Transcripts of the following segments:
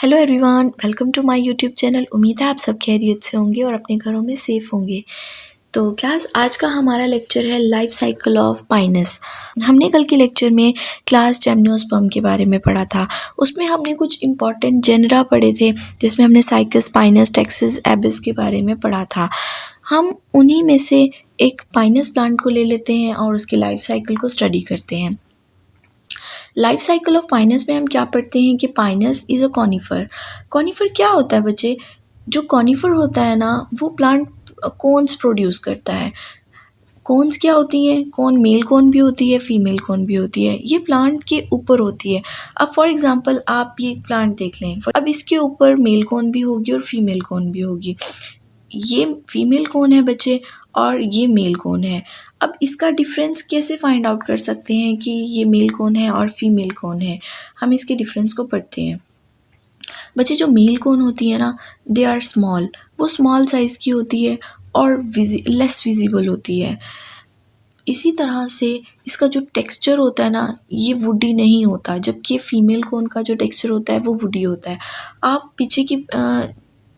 Hello everyone, welcome to my YouTube channel. उम्मीद है आप सब खैरियत से होंगे और अपने घरों में सेफ होंगे। तो क्लास आज का हमारा लेक्चर है लाइफ साइकिल ऑफ पाइनस। हमने कल के लेक्चर में क्लास जिम्नोस्पर्म के बारे में पढ़ा था। उसमें हमने कुछ इंपॉर्टेंट जेनरा पढ़े थे, जिसमें हमने साइकस, पाइनस, टेक्सिस, एबिस के बारे में पढ़ा था। हम उन्हीं में से एक पाइनस प्लांट को ले लेते हैं और उसकी लाइफ साइकिल को स्टडी करते हैं। लाइफ साइकिल ऑफ पाइनस में हम क्या पढ़ते हैं कि Pinus is a conifer. Conifer क्या होता है बच्चे? जो कॉनिफर होता है ना, वो प्लांट कोन्स प्रोड्यूस करता है। कोन्स क्या होती हैं? कोन मेल कोन भी होती है, फीमेल कोन भी होती है। ये प्लांट के ऊपर होती है। अब फॉर एग्जांपल आप ये प्लांट देख लें, अब इसके ऊपर मेल कोन भी होगी और फीमेल कोन भी होगी। ये फीमेल कौन है बच्चे और ये मेल कौन है। अब इसका डिफरेंस कैसे फाइंड आउट कर सकते हैं कि ये मेल कौन है और फीमेल कौन है? हम इसके डिफरेंस को पढ़ते हैं। बच्चे जो मेल कौन होती है ना, दे आर स्मॉल, वो स्मॉल साइज़ की होती है और लेस विजिबल होती है। इसी तरह से इसका जो टेक्सचर होता है ना, ये वुडी नहीं होता, जबकि फीमेल कोन का जो टेक्सचर होता है वो वुडी होता है। आप पीछे की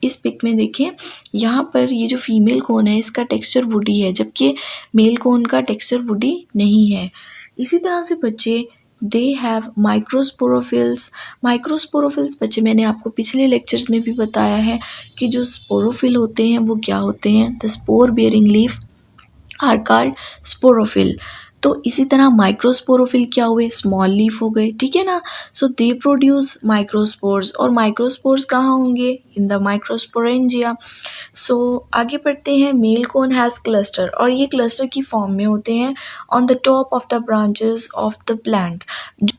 इस पिक में देखें, यहाँ पर ये जो फीमेल कोन है इसका टेक्सचर वुडी है, जबकि मेल कोन का टेक्सचर वुडी नहीं है। इसी तरह से बच्चे दे हैव माइक्रोस्पोरोफिल्स। माइक्रोस्पोरोफिल्स बच्चे मैंने आपको पिछले लेक्चर्स में भी बताया है कि जो स्पोरोफिल होते हैं वो क्या होते हैं। The spore bearing leaf are called sporophyll. तो इसी तरह माइक्रोस्पोरोफिल क्या हुए? स्मॉल लीफ हो गए, ठीक है ना। सो दे प्रोड्यूस माइक्रोस्पोर्स, और माइक्रोस्पोर्स कहाँ होंगे? In the microsporangia. सो आगे पढ़ते हैं। मेल कोन हैज़ क्लस्टर, और ये क्लस्टर की फॉर्म में होते हैं on the top of the branches of the plant.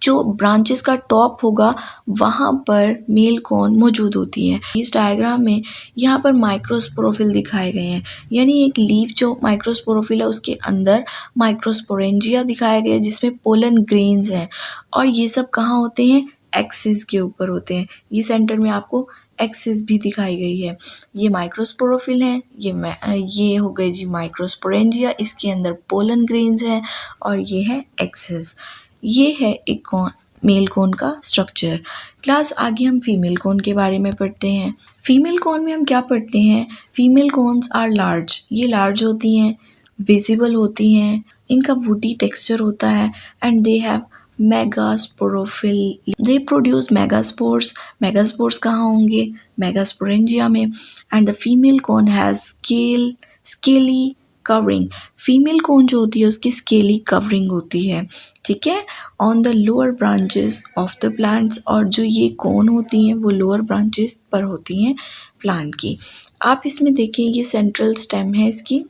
जो ब्रांचेस का टॉप होगा वहाँ पर मेल कोन मौजूद होती हैं। इस डायग्राम में यहाँ पर माइक्रोस्पोरोफिल दिखाए गए हैं, यानी एक लीफ जो माइक्रोस्पोरोफिल है उसके अंदर माइक्रोस्पोरेंजिया दिखाया गया है, जिसमें पोलन ग्रेन्स हैं। और ये सब कहाँ होते हैं? एक्सिस के ऊपर होते हैं। ये सेंटर में आपको एक्सिस भी दिखाई गई है। ये माइक्रोस्पोरोफिल है, ये हो गए जी माइक्रोस्पोरेंजिया, इसके अंदर पोलन ग्रेन्स हैं और ये है एक्सिस। ये है एक मेल कोन का स्ट्रक्चर। क्लास आगे हम फीमेल कोन के बारे में पढ़ते हैं। फीमेल कोन में हम क्या पढ़ते हैं? फीमेल कोन्स आर लार्ज, ये लार्ज होती हैं, विजिबल होती हैं, इनका वुडी टेक्सचर होता है and they have megasporophyll. They produce megaspores. Megaspores कहाँ होंगे? मेगास्पोरेंजिया में। And the female cone has scaly covering. Female cone जो होती है उसकी स्केली कवरिंग होती है, ठीक है, on the lower branches of the plants. और जो ये कोन होती हैं वो लोअर ब्रांचेस पर होती हैं प्लांट की। आप इसमें देखें, ये सेंट्रल स्टेम है इसकी,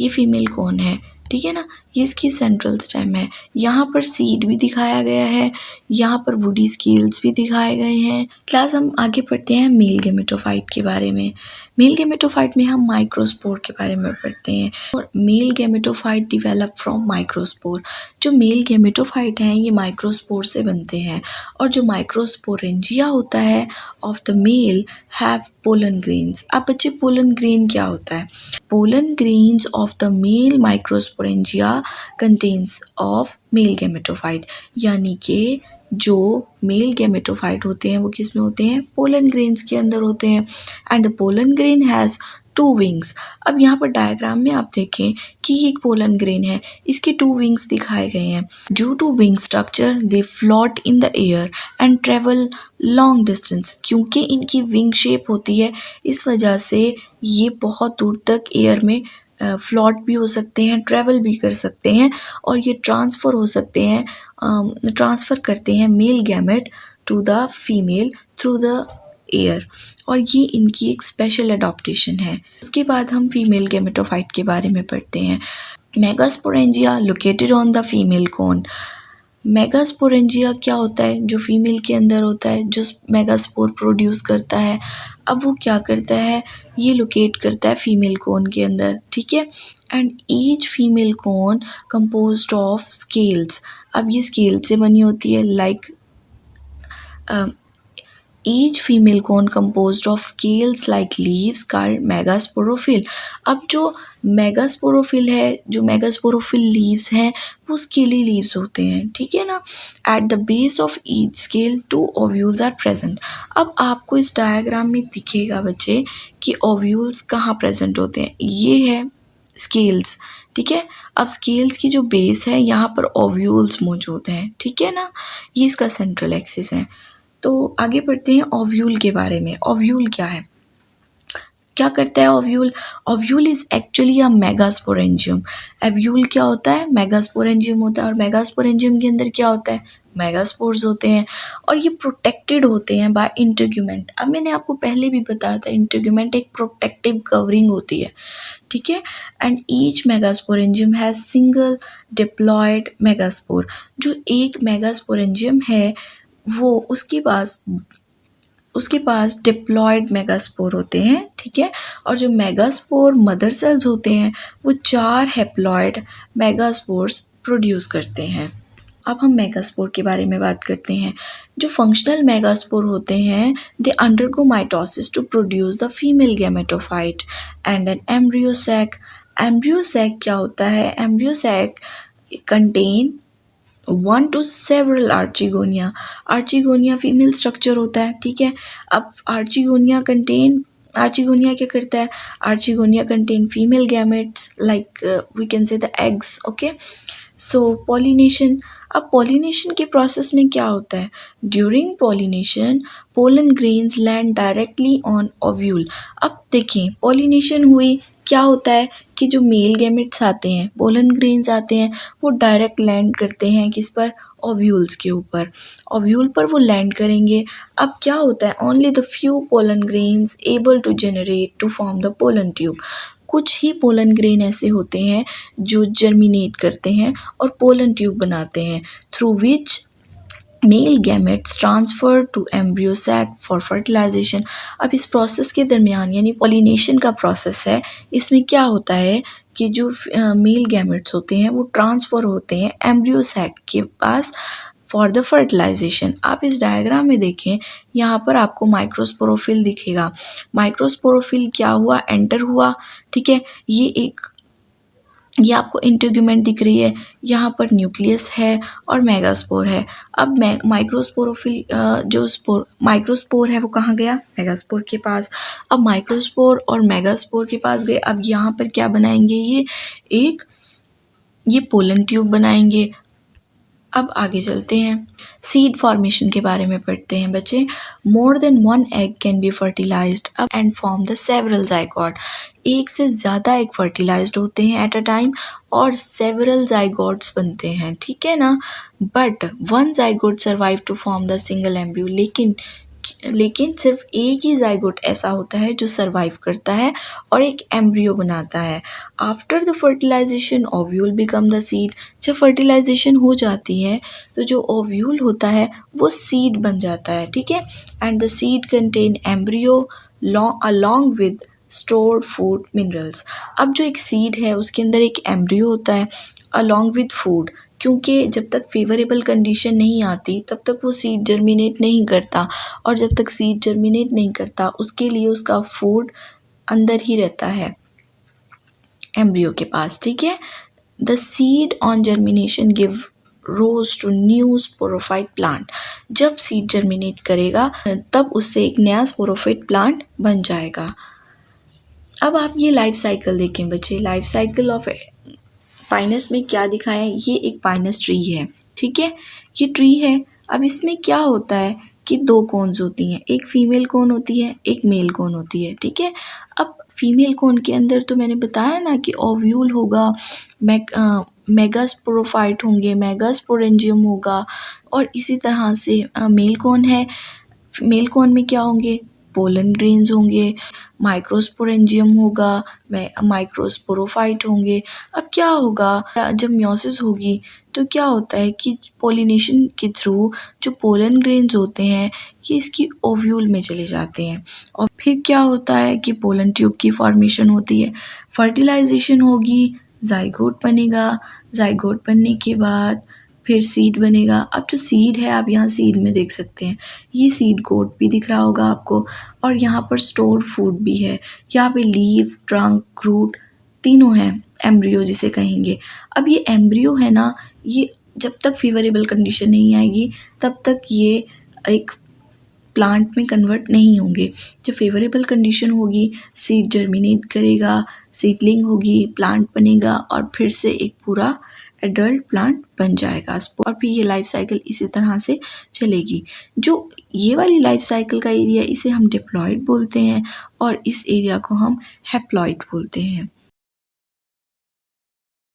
ये फीमेल कोन है, ठीक है ना, ये इसकी सेंट्रल स्टेम है। यहाँ पर सीड भी दिखाया गया है, यहाँ पर वुडी स्केल्स भी दिखाए गए हैं। क्लास हम आगे पढ़ते हैं मेल गेमेटोफाइट के बारे में। मेल गेमेटोफाइट में हम माइक्रोस्पोर के बारे में पढ़ते हैं। और mail gametophyte develop from microspore. जो मेल गेमेटोफाइट हैं ये माइक्रोस्पोर से बनते हैं, और जो माइक्रोस्पोरेंजिया होता है of the male have pollen grains. अब बच्चे पोलन ग्रेन क्या होता है? Pollen grains of the male microsporangia contains of male gametophyte, यानी कि जो मेल गेमेटोफाइट होते हैं वो किस में होते हैं? पोलन ग्रेन्स के अंदर होते हैं। And the pollen grain has 2 wings. अब यहाँ पर डायग्राम में आप देखें कि ये एक पोलन ग्रेन है, इसके 2 विंग्स दिखाए गए हैं। Due to wing structure they float in the air and travel long distance. क्योंकि इनकी विंग शेप होती है, इस वजह से ये बहुत दूर तक एयर में फ्लॉट भी हो सकते हैं, ट्रैवल भी कर सकते हैं, और ये ट्रांसफ़र हो सकते हैं, ट्रांसफ़र करते हैं male gamete to the female through the air, और ये इनकी एक स्पेशल अडॉप्टेशन है। उसके बाद हम फीमेल गैमेटोफाइट के बारे में पढ़ते हैं। Megasporangia located on the female cone. Megasporangia क्या होता है? जो फीमेल के अंदर होता है, जो मेगास्पोर प्रोड्यूस करता है। अब वो क्या करता है? ये लोकेट करता है फीमेल कोन के अंदर, ठीक है। And each female cone composed of scales. अब ये स्केल से बनी होती है, like each female cone composed of scales like leaves called megasporophyll. अब जो मेगास्पोरोफिल है, जो मेगास्पोरोफिल लीव्स हैं वो स्केली लीव्स होते हैं, ठीक है ना। At the base of each scale 2 ovules are present. अब आपको इस डायग्राम में दिखेगा बच्चे कि ओव्यूल्स कहाँ प्रेजेंट होते हैं। ये है स्केल्स, ठीक है। अब स्केल्स की जो बेस है यहाँ पर ओव्यूल्स मौजूद हैं, ठीक है ना। ये इसका सेंट्रल एक्सिस है। तो आगे बढ़ते हैं ओव्यूल के बारे में। ओव्यूल क्या है, क्या करता है ovule? Ovule is actually a megasporangium. Ovule क्या होता है? मेगास्पोरेंजियम होता है। और मेगास्पोरेंजियम के अंदर क्या होता है? मेगास्पोर्स होते हैं और ये प्रोटेक्टेड होते हैं बाय इंटेग्यूमेंट। अब मैंने आपको पहले भी बताया था, इंटेग्यूमेंट एक प्रोटेक्टिव कवरिंग होती है, ठीक है। And each megasporangium has single diploid megaspore. जो एक मेगास्पोरेंजियम है वो उसके पास डिप्लॉयड मेगास्पोर होते हैं, ठीक है। और जो मेगास्पोर मदर सेल्स होते हैं वो 4 हैप्लॉयड मेगास्पोर्स प्रोड्यूस करते हैं। अब हम मेगास्पोर के बारे में बात करते हैं। जो फंक्शनल मेगास्पोर होते हैं they undergo mitosis to produce the female gametophyte and an embryo sac. Embryo sac क्या होता है? Embryo sac contain 1 to several archegonia. Archegonia female structure होता है, ठीक है। अब आर्चिगोनिया क्या करता है? Archegonia contain female gametes like we can say the eggs, okay. So pollination. अब पॉलिनेशन के प्रोसेस में क्या होता है? During pollination pollen grains land directly on ovule. अब देखिए पॉलिनेशन हुई, क्या होता है कि जो मेल गैमेट्स आते हैं, पोलन ग्रेन्स आते हैं, वो डायरेक्ट लैंड करते हैं किस पर? ओव्यूल्स के ऊपर। ओव्यूल पर वो लैंड करेंगे। अब क्या होता है? Only the few pollen grains able to generate to form the pollen tube. कुछ ही पोलन ग्रेन ऐसे होते हैं जो जर्मिनेट करते हैं और पोलन ट्यूब बनाते हैं, through which male gametes transfer to embryo sac for fertilization. अब इस प्रोसेस के दरमियान यानी पॉलिनेशन का प्रोसेस है, इसमें क्या होता है कि जो मेल गैमेट्स होते हैं वो ट्रांसफ़र होते हैं एम्ब्रियो सैक के पास फॉर द फर्टिलाइजेशन। आप इस डायग्राम में देखें, यहाँ पर आपको माइक्रोस्पोरोफिल दिखेगा। माइक्रोस्पोरोफिल क्या हुआ? एंटर हुआ, ठीक है। ये आपको इंटेग्यूमेंट दिख रही है, यहाँ पर न्यूक्लियस है और मेगास्पोर है। अब माइक्रोस्पोरोफिल माइक्रोस्पोर है वो कहाँ गया? मेगास्पोर के पास। अब माइक्रोस्पोर और मेगास्पोर के पास गए। अब यहाँ पर क्या बनाएंगे? ये पोलन ट्यूब बनाएंगे। अब आगे चलते हैं, सीड फॉर्मेशन के बारे में पढ़ते हैं बच्चे। More than 1 egg can be fertilized up and form the several zygote. एक से ज़्यादा एग फर्टिलाइज्ड होते हैं एट अ टाइम और सेवरल जाइगोट्स बनते हैं, ठीक है ना। But 1 zygote survive to form the single embryo. लेकिन सिर्फ एक ही जाइगोट ऐसा होता है जो सर्वाइव करता है और एक एम्ब्रियो बनाता है। After the fertilization ovule become the seed. जब फर्टिलाइजेशन हो जाती है तो जो ओव्यूल होता है वो सीड बन जाता है, ठीक है। And the seed contain embryo along with stored food minerals. अब जो एक सीड है उसके अंदर एक एम्ब्रियो होता है अलॉन्ग विद फूड, क्योंकि जब तक फेवरेबल कंडीशन नहीं आती तब तक वो सीड जर्मिनेट नहीं करता, और जब तक सीड जर्मिनेट नहीं करता उसके लिए उसका फूड अंदर ही रहता है एम्ब्रियो के पास, ठीक है। The seed on germination give rise to new sporophyte plant. जब सीड जर्मिनेट करेगा तब उससे एक नया स्पोरोफाइट प्लांट बन जाएगा। अब आप ये लाइफ साइकिल देखें बच्चे। लाइफ साइकिल ऑफ पाइनस में क्या दिखाया है? ये एक पाइनस ट्री है, ठीक है। ये ट्री है। अब इसमें क्या होता है कि 2 कोन्स होती हैं, एक फीमेल कोन होती है, एक मेल कोन होती है, ठीक है। अब फीमेल कोन के अंदर तो मैंने बताया ना कि ओव्यूल होगा, मेगास्पोरोफाइट होंगे, मेगास्पोरेंजियम होगा, और इसी तरह से मेल कोन है। मेल कोन में क्या होंगे? पोलन ग्रेन्स होंगे, माइक्रोस्पोरेंजियम होगा, माइक्रोस्पोरोफाइट होंगे। अब क्या होगा जब मियोसिस होगी तो क्या होता है कि पोलिनेशन के थ्रू जो पोलन ग्रेन्स होते हैं ये इसकी ओव्यूल में चले जाते हैं, और फिर क्या होता है कि पोलन ट्यूब की फॉर्मेशन होती है, फर्टिलाइजेशन होगी, जाइगोट बनेगा। जाइगोट बनने के बाद फिर सीड बनेगा। अब जो सीड है आप यहाँ सीड में देख सकते हैं, ये सीड कोट भी दिख रहा होगा आपको, और यहाँ पर स्टोर फूड भी है। यहाँ पे लीफ, ट्रंक, रूट तीनों हैं, एम्ब्रियो जिसे कहेंगे। अब ये एम्ब्रियो है ना, ये जब तक फेवरेबल कंडीशन नहीं आएगी तब तक ये एक प्लांट में कन्वर्ट नहीं होंगे। जब फेवरेबल कंडीशन होगी, सीड जर्मिनेट करेगा, सीडलिंग होगी, प्लांट बनेगा और फिर से एक पूरा एडल्ट प्लांट बन जाएगा और फिर ये लाइफ साइकिल इसी तरह से चलेगी। जो ये वाली लाइफ साइकिल का एरिया, इसे हम डिप्लॉइड बोलते हैं और इस एरिया को हम हैप्लॉइड बोलते हैं।